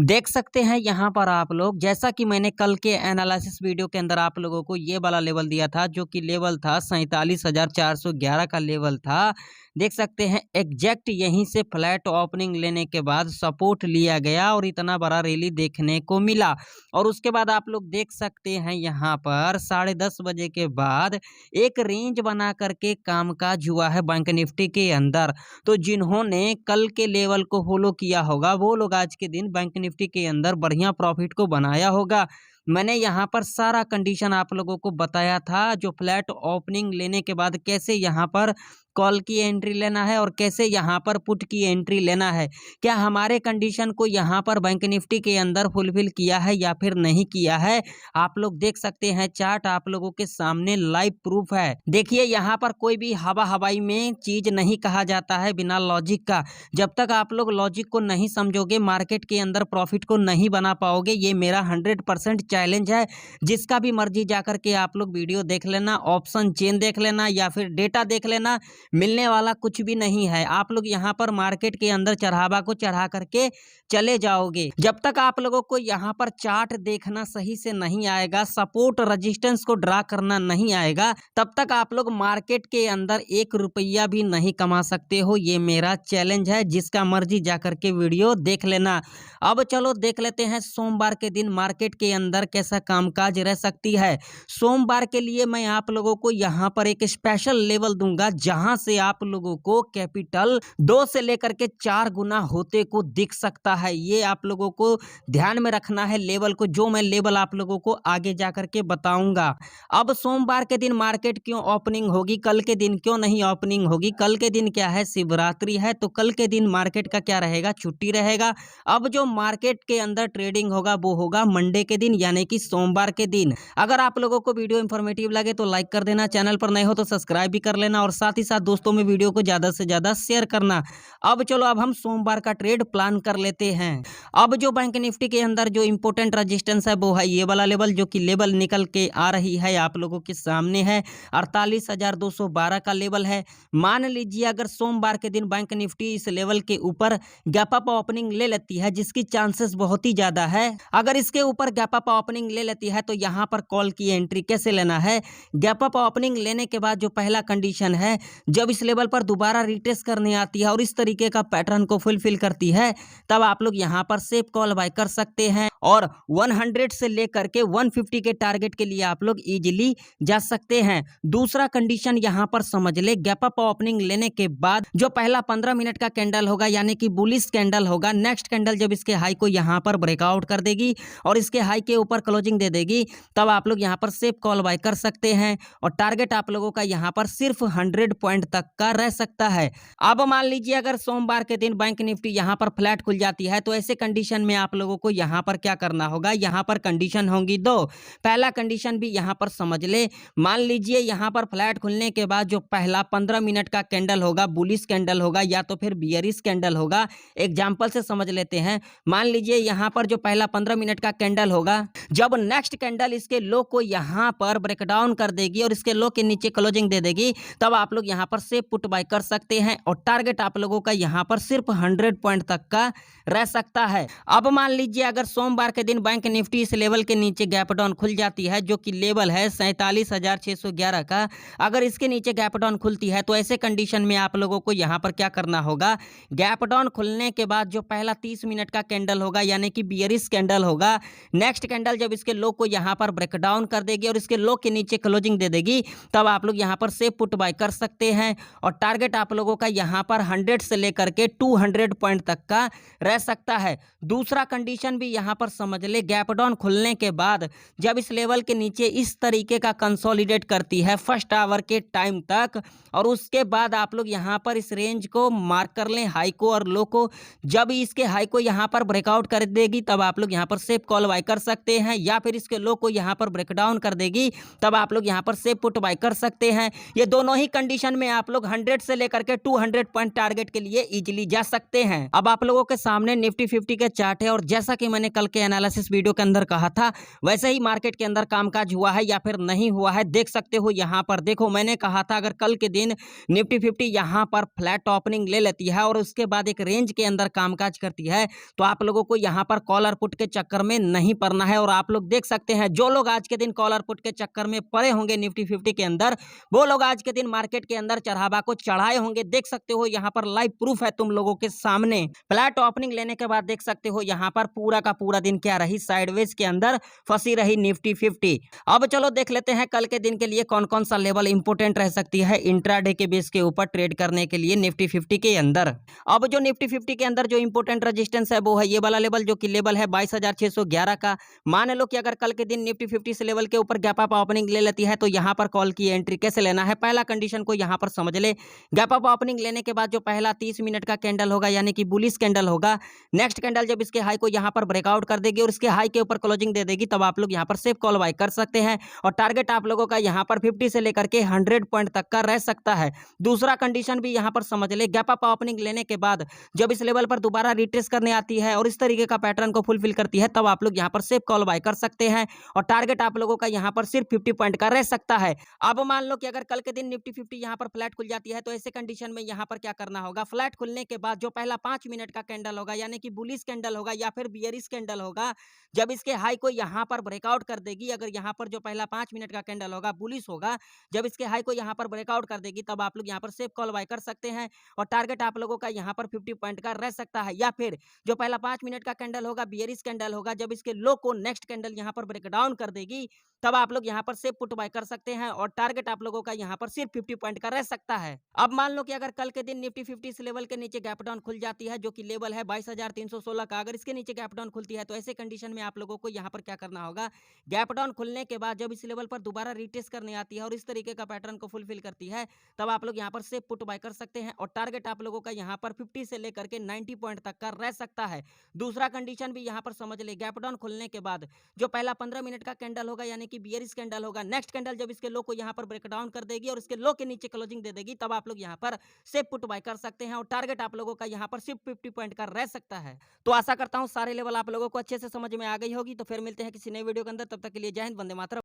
देख सकते हैं यहाँ पर आप लोग, जैसा कि मैंने कल के एनालिसिस वीडियो के अंदर आप लोगों को ये वाला लेवल दिया था, जो कि लेवल था 47,411 का लेवल था। देख सकते हैं एग्जैक्ट यहीं से फ्लैट ओपनिंग लेने के बाद सपोर्ट लिया गया और इतना बड़ा रैली देखने को मिला। और उसके बाद आप लोग देख सकते हैं यहाँ पर 10:30 बजे के बाद एक रेंज बना करके कामकाज हुआ है बैंक निफ्टी के अंदर। तो जिन्होंने कल के लेवल को फॉलो किया होगा वो लोग आज के दिन बैंक निफ्टी के अंदर बढ़िया प्रॉफिट को बनाया होगा। मैंने यहाँ पर सारा कंडीशन आप लोगों को बताया था, जो फ्लैट ओपनिंग लेने के बाद कैसे यहाँ पर कॉल की एंट्री लेना है और कैसे यहाँ पर पुट की एंट्री लेना है। क्या हमारे कंडीशन को यहाँ पर बैंक निफ्टी के अंदर फुलफिल किया है या फिर नहीं किया है। आप लोग देख सकते हैं चार्ट आप लोगों के सामने लाइव प्रूफ है। देखिए यहाँ पर कोई भी हवा हवाई में चीज नहीं कहा जाता है बिना लॉजिक का। जब तक आप लोग लॉजिक को नहीं समझोगे मार्केट के अंदर प्रॉफिट को नहीं बना पाओगे। ये मेरा 100% चैलेंज है। जिसका भी मर्जी जाकर के आप लोग वीडियो देख लेना, ऑप्शन चेन देख लेना या फिर डेटा देख लेना, मिलने वाला कुछ भी नहीं है। आप लोग यहाँ पर मार्केट के अंदर चढ़ावा को चढ़ा करके चले जाओगे। जब तक आप लोगों को यहाँ पर चार्ट देखना सही से नहीं आएगा, सपोर्ट रेजिस्टेंस को ड्रा करना नहीं आएगा, तब तक आप लोग मार्केट के अंदर 1 रुपया भी नहीं कमा सकते हो। ये मेरा चैलेंज है। जिसका मर्जी जाकर के वीडियो देख लेना। अब चलो देख लेते हैं सोमवार के दिन मार्केट के अंदर कैसा कामकाज रह सकती है। सोमवार के लिए मैं आप लोगों को यहाँ पर एक स्पेशल लेवल दूंगा, जहां से आप लोगों को कैपिटल 2 से लेकर के 4 गुना होते को दिख सकता है। ये आप लोगों को ध्यान में रखना है लेवल को, जो मैं लेवल आप लोगों को आगे जाकर के बताऊंगा। अब सोमवार के दिन मार्केट क्यों ओपनिंग होगी, कल के दिन क्यों नहीं ओपनिंग होगी। कल के दिन क्या है, शिवरात्रि है, तो कल के दिन मार्केट का क्या रहेगा, छुट्टी रहेगा। अब जो मार्केट के अंदर ट्रेडिंग होगा वो होगा मंडे के दिन, यानी कि सोमवार के दिन। अगर आप लोगों को वीडियो इंफॉर्मेटिव लगे तो लाइक कर देना, चैनल पर नए हो तो सब्सक्राइब भी कर लेना और साथ ही साथ दोस्तों में वीडियो को ज्यादा से ज्यादा शेयर करना। अब चलो अब हम सोमवार का ट्रेड प्लान कर लेते हैं। अब जो बैंक निफ्टी के अंदर जो इंपोर्टेंट रेजिस्टेंस है वो है ये वाला लेवल, जो कि लेवल निकल के आ रही है आप लोगों के सामने है 48,212 का लेवल है। मान लीजिए अगर सोमवार के दिन बैंक निफ्टी इस लेवल के ऊपर गैप अप ओपनिंग ले लेती है, जिसकी चांसेस बहुत ही ज्यादा है। अगर इसके ऊपर गैप अप ओपनिंग ले लेती है तो यहाँ पर कॉल की एंट्री कैसे लेना है। गैप अप ओपनिंग लेने के बाद जो पहला कंडीशन है, जब इस लेवल पर दोबारा रिटेस्ट करने आती है और इस तरीके का पैटर्न को फुलफिल करती है, तब आप लोग यहाँ पर सेफ कॉल बाय कर सकते हैं और 100 से लेकर के 150 के टारगेट के लिए आप लोग इजीली जा सकते हैं। दूसरा कंडीशन यहाँ पर समझ ले, गैप अप ओपनिंग लेने के बाद जो पहला 15 मिनट का कैंडल होगा, यानी कि बुलिश कैंडल होगा, नेक्स्ट कैंडल जब इसके हाई को यहाँ पर ब्रेकआउट कर देगी और इसके हाई के ऊपर क्लोजिंग दे देगी, तब आप लोग यहाँ पर सेफ कॉल बाय कर सकते हैं और टारगेट आप लोगों का यहाँ पर सिर्फ 100 पॉइंट तक का रह सकता है। अब मान लीजिए अगर सोमवार के दिन बैंक निफ्टी यहाँ पर फ्लैट खुल जाती है, तो ऐसे कंडीशन में आप लोगों को यहाँ पर क्या करना होगा। यहाँ पर कंडीशन होंगी 2। पहला कंडीशन भी यहाँ पर समझ ले, मान लीजिए यहाँ पर फ्लैट खुलने के बाद जो पहला 15 मिनट का कैंडल होगा, बुलिश कैंडल होगा या तो फिर बियरिश कैंडल होगा। एग्जाम्पल से समझ लेते हैं, मान लीजिए यहाँ पर जो पहला 15 मिनट का कैंडल होगा, जब नेक्स्ट कैंडल इसके लो को यहाँ पर ब्रेकडाउन कर देगी और इसके लो के नीचे क्लोजिंग दे देगी, तब आप लोग यहाँ पर सेफ पुट बाय कर सकते हैं और टारगेट आप लोगों का यहाँ पर सिर्फ 100 पॉइंट तक का रह सकता है। अब मान लीजिए अगर सोमवार के दिन बैंक निफ्टी इस लेवल के नीचे गैप डाउन खुल जाती है, जो कि लेवल है 47,611 का, अगर इसके नीचे गैप डाउन खुलती है तो ऐसे कंडीशन में आप लोगों को यहाँ पर क्या करना होगा। गैप डाउन खुलने के बाद जो पहला 30 मिनट का कैंडल होगा, यानी कि बियरिश कैंडल होगा, नेक्स्ट कैंडल जब इसके लो को यहाँ पर ब्रेकडाउन कर देगी और इसके लो के नीचे क्लोजिंग दे देगी, तब आप लोग यहाँ पर सेफ पुट बाय कर सकते हैं और टारगेट आप लोगों का यहाँ पर 100 से लेकर के 200 पॉइंट तक का रह सकता है। दूसरा कंडीशन भी यहाँ पर समझ ले, गैप डाउन खुलने के बाद जब इस लेवल के नीचे इस तरीके का कंसोलिडेट करती है फर्स्ट आवर के टाइम तक, और उसके बाद आप लोग यहाँ पर इस रेंज को मार्क कर लें, हाई को और लो को। जब इसके हाई को यहाँ पर ब्रेकआउट कर देगी, तब आप लोग यहाँ पर सेफ कॉल बाय कर सकते हैं, या फिर इसके लो को यहाँ पर ब्रेकडाउन कर देगी, तब आप लोग यहाँ पर सेफ पुट बाय कर सकते हैं। ये दोनों ही कंडीशन में आप लोग 100 से लेकर के 200 पॉइंट टारगेट के लिए इजीली जा सकते हैं। अब आप लोगों के सामने निफ्टी 50 निफ्टी का चार्ट है और जैसा कि मैंने कल के एनालिसिस वीडियो के अंदर कहा था वैसे ही मार्केट के अंदर कामकाज हुआ है या फिर नहीं हुआ है। देख सकते हो यहाँ पर, देखो मैंने कहा था अगर कल के दिन निफ्टी 50 यहाँ पर फ्लैट ओपनिंग ले लेती है और उसके बाद एक रेंज के अंदर कामकाज करती है तो आप लोगों को यहाँ पर कॉल और पुट के चक्कर में नहीं पड़ना है। और आप लोग देख सकते हैं जो लोग आज के दिन कॉल और पुट के चक्कर में पड़े होंगे निफ्टी 50 के अंदर, वो लोग आज के दिन मार्केट के अंदर चढ़ावा को चढ़ाए होंगे। देख सकते हो यहाँ पर लाइव प्रूफ है तुम लोगों के सामने। फ्लैट ओपनिंग लेने के बाद देख सकते हो यहाँ पर पूरा का पूरा दिन क्या रही, साइडवेज के अंदर फंसी रही निफ्टी 50। अब चलो देख लेते हैं कल के दिन के लिए कौन कौन सा लेवल इंपोर्टेंट रह सकती है इंट्राडे के बेस के ऊपर ट्रेड करने के लिए निफ्टी 50 के अंदर। अब जो निफ्टी 50 के अंदर जो इंपोर्टेंट रेजिस्टेंस है वो है ये वाला लेवल, जो कि लेवल है 22,611 का। मान लो कि अगर कल के दिन निफ्टी 50 से लेवल के ऊपर गैप अप ओपनिंग ले लेती है तो यहाँ पर कॉल की एंट्री कैसे लेना है, पहला कंडीशन को यहाँ पर समझ ले। गैप अप ओपनिंग लेने के बाद जो पहला 30 मिनट का कैंडल होगा यानी कि बुलिश कैंडल होगा, नेक्स्ट कैंडल जब इसके हाई को यहाँ पर ब्रेकआउट कर देगी और इसके हाई के ऊपर क्लोजिंग दे देगी तब आप लोग यहाँ पर सेफ कॉल बाय कर सकते हैं। और टारगेट आप लोगों का यहाँ पर 50 से लेकर के 100 पॉइंट तक का रह सकता है। दूसरा कंडीशन भी यहाँ पर समझ ले, गैप अप ओपनिंग लेने के बाद जब इस लेवल पर दोबारा रिट्रेस करने आती है और इस तरीके का पैटर्न को फुलफिल करती है तब आप लोग यहाँ पर सेफ कॉल बाय कर सकते हैं और टारगेट आप लोगों का यहाँ पर सिर्फ 50 पॉइंट का रह सकता है। अब मान लो कि अगर कल के दिन निफ्टी 50 यहाँ पर फ्लैट खुल जाती है तो ऐसे कंडीशन में यहाँ पर क्या करना होगा, फ्लैट खुलने के बाद जो पहला 5 मिनट का कैंडल होगा यानी कि बुलिश कैंडल होगा या फिर बियरिश कैंडल होगा, जब इसके हाई को यहाँ पर ब्रेकआउट कर देगी, अगर यहाँ पर जो पहला 5 मिनट का कैंडल होगा बुलिश होगा, जब इसके हाई को यहाँ पर ब्रेकआउट कर देगी तब आप लोग यहाँ पर सेफ कॉल बाय कर सकते हैं और टारगेट आप लोगों का यहाँ पर 50 पॉइंट का रह सकता है। या फिर जो पहला 5 मिनट का कैंडल होगा बियरिश कैंडल होगा, जब इसके लो को नेक्स्ट कैंडल यहाँ पर ब्रेकडाउन कर देगी तब आप लोग यहाँ पर सेफ पुट बाय कर सकते हैं और टारगेट आप लोगों का यहाँ पर सिर्फ 50 पॉइंट का रह सकता है। अब मान लो कि अगर कल के दिन निफ्टी 50 इस लेवल के नीचे गैप डाउन खुल जाती है जो कि लेवल है 22,316 का, अगर इसके नीचे गैप डाउन खुलती है तो ऐसे कंडीशन में आप लोगों को यहाँ पर क्या करना होगा, गैप डाउन खुलने के बाद जब इस लेवल पर दोबारा रिटेस्ट करने आती है और इस तरीके का पैटर्न को फुलफिल करती है तब आप लोग यहाँ पर सेफ पुट बाय कर सकते हैं और टारगेट आप लोगों का यहाँ पर 50 से लेकर के 90 पॉइंट तक का रह सकता है। दूसरा कंडीशन भी यहाँ पर समझ ले, गैप डाउन खुलने के बाद जो पहला 15 मिनट का कैंडल होगा यानी कि बियरिश कैंडल होगा, नेक्स्ट कैंडल जब इसके लो को यहाँ पर ब्रेक डाउन कर देगी और इसके लो के नीचे क्लोजिंग दे देगी तब आप लोग यहाँ पर सेफ पुट बाय कर सकते हैं और टारगेट आप लोगों का यहाँ पर सिर्फ 50 पॉइंट का रह सकता है। तो आशा करता हूँ सारे लेवल आप लोगों को अच्छे से समझ में आ गई होगी। तो फिर मिलते हैं किसी नए वीडियो के अंदर, तब तक के लिए जय हिंद, वंदे मातरम।